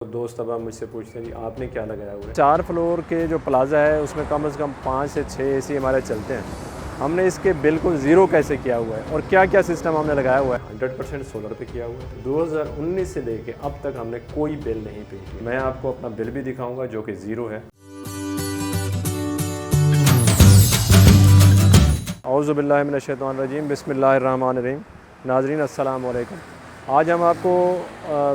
दोस्त अब मुझसे पूछते हैं जी आपने क्या लगाया हुआ है। 4 फ्लोर के जो प्लाज़ा है उसमें कम से कम 5 से 6 एसी हमारे चलते हैं। हमने इसके बिल्कुल ज़ीरो कैसे किया हुआ है और क्या क्या सिस्टम हमने लगाया हुआ है। 100% सोलर पे किया हुआ है। 2019 से लेके अब तक हमने कोई बिल नहीं पे किया। मैं आपको अपना बिल भी दिखाऊंगा जो कि ज़ीरो है। औज़ु बिल्लाहि मिनश शैतानिर रजीम, बिस्मिल्लाहिर रहमानिर रहीम। नाज़रीन अस्सलाम वालेकुम। आज हम आपको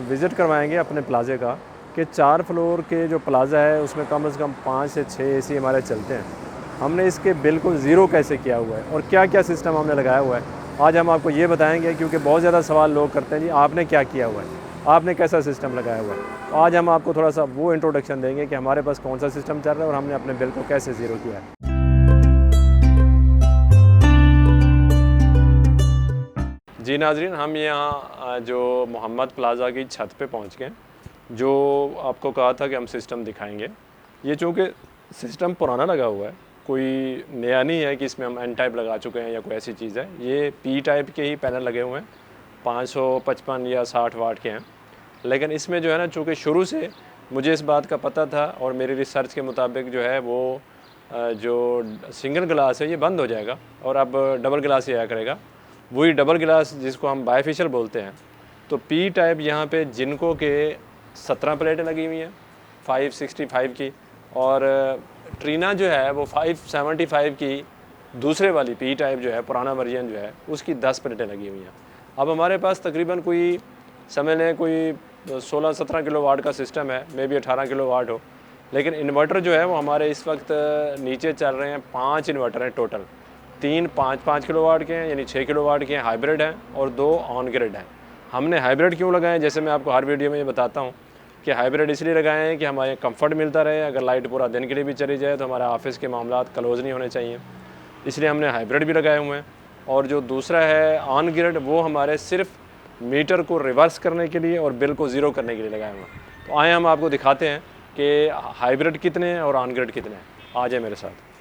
विज़िट करवाएंगे अपने प्लाज़े का कि 4 फ्लोर के जो प्लाज़ा है उसमें कम से कम 5 से 6 एसी हमारे चलते हैं। हमने इसके बिल्कुल ज़ीरो कैसे किया हुआ है और क्या क्या सिस्टम हमने लगाया हुआ है आज हम आपको ये बताएंगे, क्योंकि बहुत ज़्यादा सवाल लोग करते हैं जी आपने क्या किया हुआ है, आपने कैसा सिस्टम लगाया हुआ है। तो आज हम आपको थोड़ा सा वो इंट्रोडक्शन देंगे कि हमारे पास कौन सा सिस्टम चल रहा है और हमने अपने बिल को कैसे ज़ीरो किया है। जी नाज़रीन, हम यहाँ जो मोहम्मद प्लाज़ा की छत पे पहुँच गए, जो आपको कहा था कि हम सिस्टम दिखाएंगे। ये चूँकि सिस्टम पुराना लगा हुआ है, कोई नया नहीं है कि इसमें हम एन टाइप लगा चुके हैं या कोई ऐसी चीज़ है। ये पी टाइप के ही पैनल लगे हुए हैं, 555 या 60 वाट के हैं। लेकिन इसमें जो है ना, चूँकि शुरू से मुझे इस बात का पता था और मेरी रिसर्च के मुताबिक जो है वो जो सिंगल ग्लास है ये बंद हो जाएगा और अब डबल ग्लास ही आया करेगा। वही डबल गिलास जिसको हम बायफिशियल बोलते हैं। तो पी टाइप यहाँ पे जिनको के 17 प्लेटें लगी हुई हैं 565 की, और ट्रीना जो है वो 575 की दूसरे वाली पी टाइप जो है पुराना वर्जन जो है उसकी 10 प्लेटें लगी हुई हैं। अब हमारे पास तकरीबन कोई समझ लें कोई 16-17 किलो वाट का सिस्टम है, मे बी 18 किलो वाट हो। लेकिन इन्वर्टर जो है वो हमारे इस वक्त नीचे चल रहे हैं 5 इन्वर्टर हैं टोटल। 3 5-5 किलो वाट के हैं, यानी 6 किलो वाट के हैं, हाइब्रिड हैं, और 2 ऑन ग्रिड हैं। हमने हाइब्रिड क्यों लगाए, जैसे मैं आपको हर वीडियो में ये बताता हूँ कि हाइब्रिड इसलिए लगाए हैं कि हमारे कंफर्ट मिलता रहे। अगर लाइट पूरा दिन के लिए भी चली जाए तो हमारा ऑफिस के मामलात क्लोज़ नहीं होने चाहिए, इसलिए हमने हाइब्रिड भी लगाए हुए हैं। और जो दूसरा है ऑन ग्रिड, वो हमारे सिर्फ मीटर को रिवर्स करने के लिए और बिल को ज़ीरो करने के लिए लगाए हुए हैं। तो आए हम आपको दिखाते हैं कि हाइब्रिड कितने हैं और ऑन ग्रिड कितने हैं। आ जाए मेरे साथ।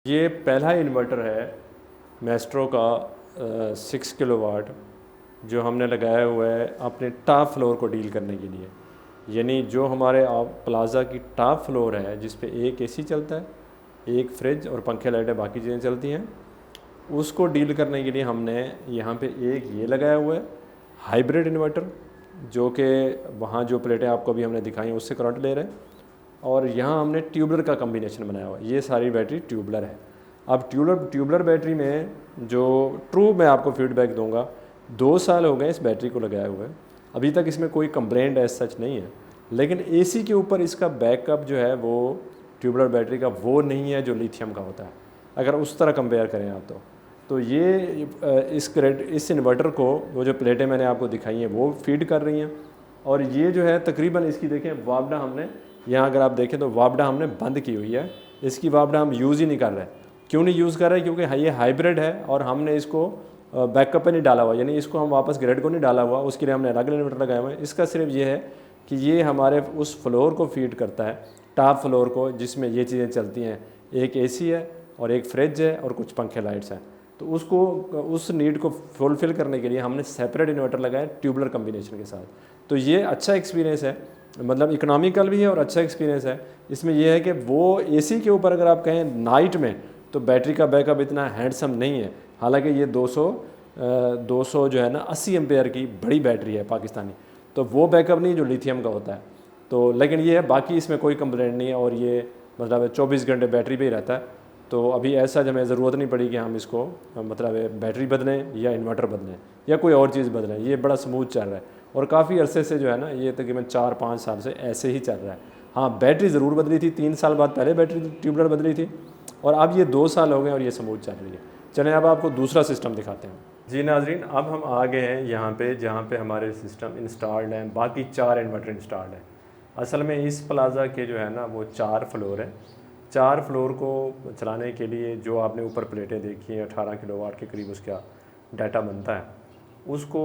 ये पहला इन्वर्टर है मैस्ट्रो का 6 किलो वाट, जो हमने लगाया हुआ है अपने टॉप फ्लोर को डील करने के लिए। यानी जो हमारे प्लाज़ा की टॉप फ्लोर है जिस पे एक एसी चलता है, एक फ्रिज और पंखे लाइटें बाकी चीज़ें चलती हैं, उसको डील करने के लिए हमने यहाँ पे एक ये लगाया हुआ है हाइब्रिड इन्वर्टर, जो कि वहाँ जो प्लेटें आपको अभी हमने दिखाई हैं उससे करंट ले रहे हैं। और यहाँ हमने ट्यूबलर का कम्बिनेशन बनाया हुआ है। ये सारी बैटरी ट्यूबलर है। अब ट्यूबलर बैटरी में जो ट्रू मैं आपको फीडबैक दूंगा, 2 साल हो गए इस बैटरी को लगाया हुआ है, अभी तक इसमें कोई कंप्लेंट एज सच नहीं है। लेकिन एसी के ऊपर इसका बैकअप जो है वो ट्यूबलर बैटरी का वो नहीं है जो लिथियम का होता है, अगर उस तरह कंपेयर करें आप तो ये इस इन्वर्टर को वो जो प्लेटें मैंने आपको दिखाई हैं वो फीड कर रही हैं। और ये जो है तकरीबन इसकी देखें वापडा हमने यहाँ अगर आप देखें तो वापडा हमने बंद की हुई है, इसकी वापडा हम यूज़ ही नहीं कर रहे। क्यों नहीं यूज़ कर रहे? क्योंकि ये हाइब्रिड है और हमने इसको बैकअप पे नहीं डाला हुआ, यानी इसको हम वापस ग्रिड को नहीं डाला हुआ, उसके लिए हमने अलग इन्वर्टर लगाए हुए हैं। इसका सिर्फ ये है कि ये हमारे उस फ्लोर को फीड करता है, टॉप फ्लोर को, जिसमें ये चीज़ें चलती हैं। एक एसी है और एक फ्रिज है और कुछ पंखे लाइट्स हैं। तो उसको उस नीड को फुलफ़िल करने के लिए हमने सेपरेट इन्वर्टर लगाया ट्यूबलर कम्बिनेशन के साथ। तो ये अच्छा एक्सपीरियंस है, मतलब इकोनॉमिकल भी है और अच्छा एक्सपीरियंस है। इसमें यह है कि वो एसी के ऊपर अगर आप कहें नाइट में तो बैटरी का बैकअप इतना हैंडसम नहीं है। हालांकि ये 200 जो है ना 80 एम्पेयर की बड़ी बैटरी है पाकिस्तानी, तो वो बैकअप नहीं जो लिथियम का होता है। तो लेकिन ये है, बाकी इसमें कोई कंप्लेंट नहीं है और ये मतलब 24 घंटे बैटरी पे ही रहता है। तो अभी ऐसा हमें ज़रूरत नहीं पड़ी कि हम इसको मतलब बैटरी बदलें या इन्वर्टर बदलें या कोई और चीज़ बदलें। ये बड़ा स्मूथ चल रहा है और काफ़ी अरसे से जो है ना, ये तकरीबन 4-5 साल से ऐसे ही चल रहा है। हाँ, बैटरी ज़रूर बदली थी, 3 साल बाद पहले बैटरी ट्यूबलर बदली थी और अब ये 2 साल हो गए और ये स्मूथ चल रही है। चलें अब आपको दूसरा सिस्टम दिखाते हैं। जी नाजरीन, अब हम आ गए हैं यहाँ पे जहाँ पे हमारे सिस्टम इंस्टॉल्ड हैं, बाकी 4 इन्वर्टर इंस्टॉल्ड हैं। असल में इस प्लाज़ा के जो है ना वो 4 फ्लोर है। 4 फ्लोर को चलाने के लिए जो आपने ऊपर प्लेटें देखी हैं 18 किलो वाट के करीब उसका डाटा बनता है। उसको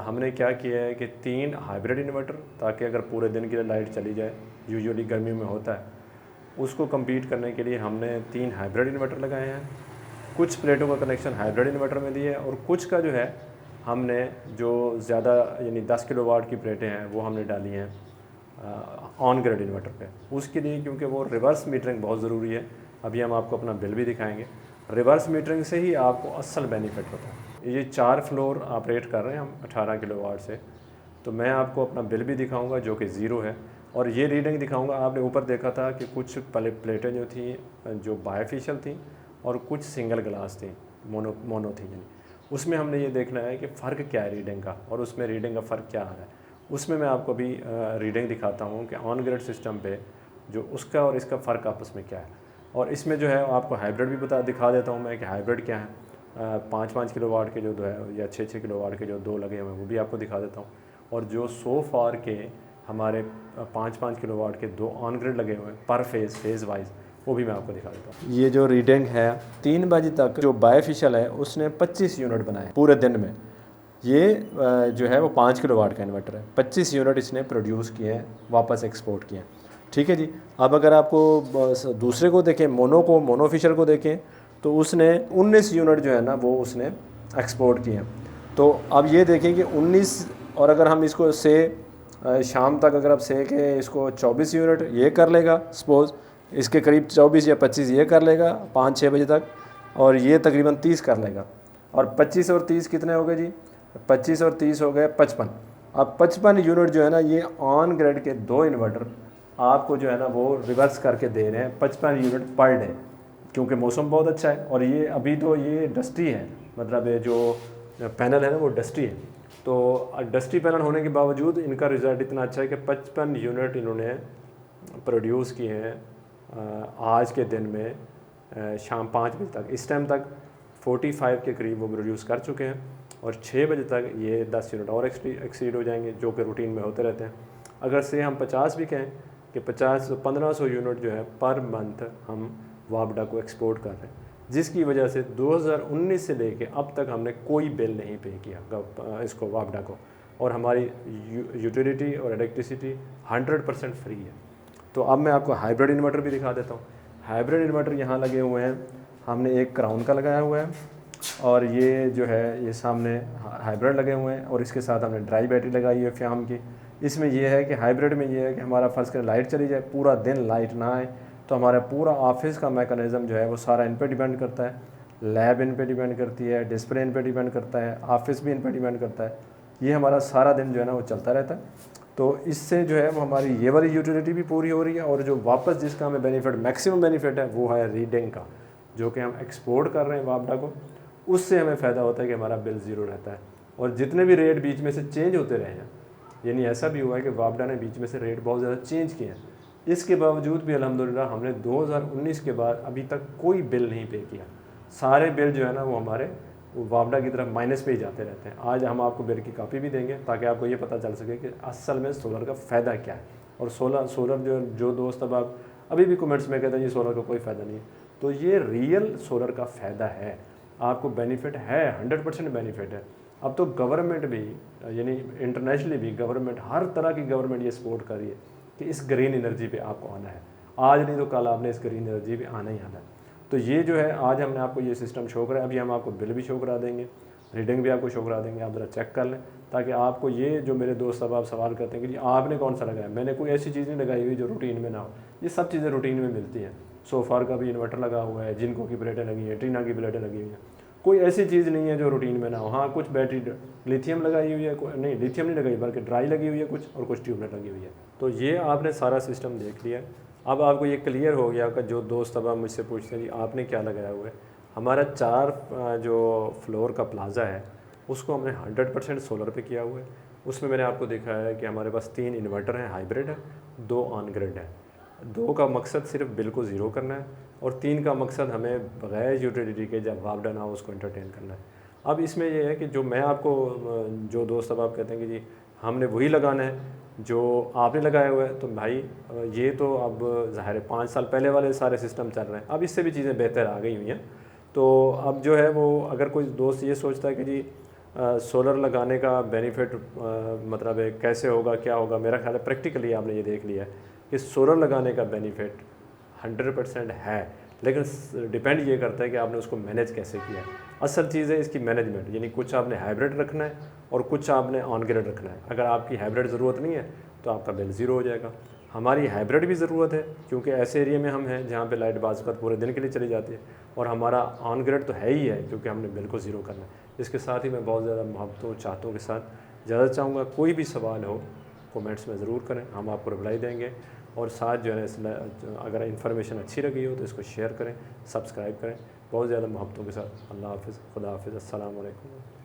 हमने क्या किया है कि 3 हाइब्रिड इन्वर्टर, ताकि अगर पूरे दिन के लिए लाइट चली जाए, यूजुअली गर्मियों में होता है, उसको compete करने के लिए हमने 3 हाइब्रिड इन्वर्टर लगाए हैं। कुछ प्लेटों का कनेक्शन हाइब्रिड इन्वर्टर में दिए और कुछ का जो है हमने जो ज़्यादा यानी 10 किलोवाट की प्लेटें हैं वो हमने डाली हैं ऑन ग्रिड इन्वर्टर पे। उसके लिए क्योंकि वो रिवर्स मीटरिंग बहुत ज़रूरी है, अभी हम आपको अपना बिल भी दिखाएंगे। रिवर्स मीटरिंग से ही आपको असल बेनिफिट होता है। ये 4 फ्लोर ऑपरेट कर रहे हैं हम 18 किलोवाट से, तो मैं आपको अपना बिल भी दिखाऊंगा जो कि ज़ीरो है, और ये रीडिंग दिखाऊंगा। आपने ऊपर देखा था कि कुछ प्लेटें जो थी जो बायफेशियल थी और कुछ सिंगल ग्लास थी, मोनो थी, यानी उसमें हमने ये देखना है कि फ़र्क क्या है रीडिंग का, और उसमें रीडिंग का फ़र्क क्या आ रहा है। उसमें मैं आपको अभी रीडिंग दिखाता हूँ कि ऑन ग्रिड सिस्टम पे जो उसका और इसका फ़र्क आपस में क्या है। और इसमें जो है आपको हाइब्रिड भी दिखा देता हूँ मैं कि हाइब्रिड क्या है। 5-5 किलोवाट के जो दो है या 6-6 किलोवाट के जो दो लगे हुए हैं वो भी आपको दिखा देता हूँ। और जो सो फार के हमारे 5-5 किलोवाट के दो ऑन ग्रिड लगे हुए हैं पर फेज़ वाइज, वो भी मैं आपको दिखा देता हूँ। ये जो रीडिंग है 3 बजे तक जो बायफिशियल है उसने 25 यूनिट बनाए पूरे दिन में। ये जो है वो 5 किलोवाट का इन्वर्टर है, 25 यूनिट इसने प्रोड्यूस किए हैं, वापस एक्सपोर्ट किए हैं। ठीक है जी। अब अगर आपको दूसरे को देखें, मोनोफिशियल को देखें, तो उसने 19 यूनिट जो है ना वो उसने एक्सपोर्ट किए हैं। तो अब ये देखें कि 19, और अगर हम इसको से शाम तक अगर आप से के इसको 24 यूनिट ये कर लेगा, सपोज़ इसके करीब 24 या 25 ये कर लेगा 5-6 बजे तक, और ये तकरीबन 30 कर लेगा। और 25 और 30 कितने हो गए जी? 25 और 30 हो गए 55। अब 55 यूनिट जो है ना ये ऑन ग्रिड के दो इन्वर्टर आपको जो है ना वो रिवर्स करके दे रहे हैं 55 यूनिट पर डे, क्योंकि मौसम बहुत अच्छा है। और ये अभी तो ये डस्टी है, मतलब ये जो पैनल है ना वो डस्टी है, तो डस्टी पैनल होने के बावजूद इनका रिज़ल्ट इतना अच्छा है कि 55 यूनिट इन्होंने प्रोड्यूस किए हैं आज के दिन में शाम 5 बजे तक। इस टाइम तक 45 के करीब वो प्रोड्यूस कर चुके हैं, और 6 बजे तक ये 10 यूनिट और एक्सीड हो जाएंगे, जो कि रूटीन में होते रहते हैं। अगर से हम 50 भी कहें कि 1500 यूनिट जो है पर मंथ हम वापडा को एक्सपोर्ट कर रहे हैं, जिसकी वजह से 2019 से लेके अब तक हमने कोई बिल नहीं पे किया इसको वापडा को, और हमारी यूटिलिटी और इलेक्ट्रिसिटी 100% फ्री है। तो अब मैं आपको हाइब्रिड इन्वर्टर भी दिखा देता हूँ। हाइब्रिड इन्वर्टर यहाँ लगे हुए हैं, हमने एक क्राउन का लगाया हुआ है, और ये जो है ये सामने हाइब्रिड लगे हुए हैं, और इसके साथ हमने ड्राई बैटरी लगाई है फ्याम की। इसमें यह है कि हाइब्रिड में ये है कि हमारा फर्स्ट कर लाइट चली जाए, पूरा दिन लाइट ना आए, तो हमारा पूरा ऑफिस का मैकेनिज़्म जो है वो सारा इन पर डिपेंड करता है। लैब इन पर डिपेंड करती है, डिस्प्ले इन पर डिपेंड करता है, ऑफिस भी इन पर डिपेंड करता है। ये हमारा सारा दिन जो है ना वो चलता रहता है। तो इससे जो है वो हमारी ये वाली यूटिलिटी भी पूरी हो रही है, और जो वापस जिसका हमें बेनिफिट मैक्सिमम बेनिफिट है वो है रीडिंग का, जो कि हम एक्सपोर्ट कर रहे हैं वापडा को। उससे हमें फ़ायदा होता है कि हमारा बिल ज़ीरो रहता है। और जितने भी रेट बीच में से चेंज होते रहे हैं, यानी ऐसा भी हुआ है कि वापडा ने बीच में से रेट बहुत ज़्यादा चेंज किए हैं, इसके बावजूद भी अल्हम्दुलिल्लाह हमने 2019 के बाद अभी तक कोई बिल नहीं पे किया। सारे बिल जो है ना वो हमारे वापडा की तरफ माइनस पे ही जाते रहते हैं। आज हम आपको बिल की कॉपी भी देंगे ताकि आपको ये पता चल सके कि असल में सोलर का फ़ायदा क्या है। और सोलर जो दोस्त अब आप अभी भी कमेंट्स में कहते हैं ये सोलर का कोई फ़ायदा नहीं है, तो ये रियल सोलर का फ़ायदा है, आपको बेनिफिट है, 100% बेनिफिट है। अब तो गवर्नमेंट भी, यानी इंटरनेशनली भी गवर्नमेंट, हर तरह की गवर्नमेंट ये सपोर्ट कर रही है कि इस ग्रीन एनर्जी पे आपको आना है। आज नहीं तो कल आपने इस ग्रीन एनर्जी पे आना ही आना है। तो ये जो है आज हमने आपको ये सिस्टम शो करा है। अभी हम आपको बिल भी शो करा देंगे, रीडिंग भी आपको शो करा देंगे, आप ज़रा चेक कर लें, ताकि आपको ये जो मेरे दोस्त अब आप सवाल करते हैं कि जी आपने कौन सा लगाया, मैंने कोई ऐसी चीज़ नहीं लगाई हुई जो रूटीन में ना हो। ये सब चीज़ें रूटीन में मिलती हैं। सोफार का भी इन्वर्टर लगा हुआ है, जिनको की प्लेटें लगी हैं, टीना की प्लेटें लगी हुई हैं, कोई ऐसी चीज़ नहीं है जो रूटीन में ना हो। हाँ, कुछ बैटरी लिथियम लगाई हुई है, नहीं लिथियम नहीं लगाई बल्कि ड्राई लगी हुई है कुछ, और कुछ ट्यूबलाइट लगी हुई है। तो ये आपने सारा सिस्टम देख लिया। अब आपको ये क्लियर हो गया कि जो दोस्त अब आप मुझसे पूछते हैं जी आपने क्या लगाया हुआ है। हमारा 4 जो फ्लोर का प्लाज़ा है उसको हमने 100% सोलर पे किया हुआ है। उसमें मैंने आपको दिखाया है कि हमारे पास 3 इन्वर्टर हैं, हाइब्रिड है, 2 ऑन ग्रिड है। 2 का मकसद सिर्फ बिल को ज़ीरो करना है, और 3 का मकसद हमें बगैर यूटिलिटी के जब वापडा ना हो उसको एंटरटेन करना है। अब इसमें यह है कि जो मैं आपको, जो दोस्त अब आप कहते हैं कि जी हमने वही लगाना है जो आपने लगाया हुआ है, तो भाई ये तो अब ज़ाहिर है 5 साल पहले वाले सारे सिस्टम चल रहे हैं, अब इससे भी चीज़ें बेहतर आ गई हुई हैं। तो अब जो है वो अगर कोई दोस्त ये सोचता है कि जी सोलर लगाने का बेनिफिट मतलब है कैसे होगा, क्या होगा, मेरा ख्याल है प्रैक्टिकली आपने ये देख लिया है कि सोलर लगाने का बेनिफिट 100% है, लेकिन डिपेंड ये करता है कि आपने उसको मैनेज कैसे किया। असल चीज़ है इसकी मैनेजमेंट, यानी कुछ आपने हाइब्रिड रखना है और कुछ आपने ऑन ग्रिड रखना है। अगर आपकी हाइब्रिड ज़रूरत नहीं है तो आपका बिल ज़ीरो हो जाएगा। हमारी हाइब्रिड भी ज़रूरत है क्योंकि ऐसे एरिया में हम हैं जहाँ पे लाइट बाज़ पर पूरे दिन के लिए चली जाती है, और हमारा ऑन ग्रिड तो है ही है क्योंकि हमने बिल को ज़ीरो करना है। इसके साथ ही मैं बहुत ज़्यादा मोहब्बतों चाहतों के साथ ज़्यादा चाहूँगा कोई भी सवाल हो कमेंट्स में ज़रूर करें, हम आपको रिप्लाई देंगे। और साथ जो है अगर इन्फॉर्मेशन अच्छी लगी हो तो इसको शेयर करें, सब्सक्राइब करें। बहुत ज़्यादा मोहब्बतों के साथ। अल्लाह हाफ़िज़, खुदा हाफ़िज़, अस्सलाम वालेकुम।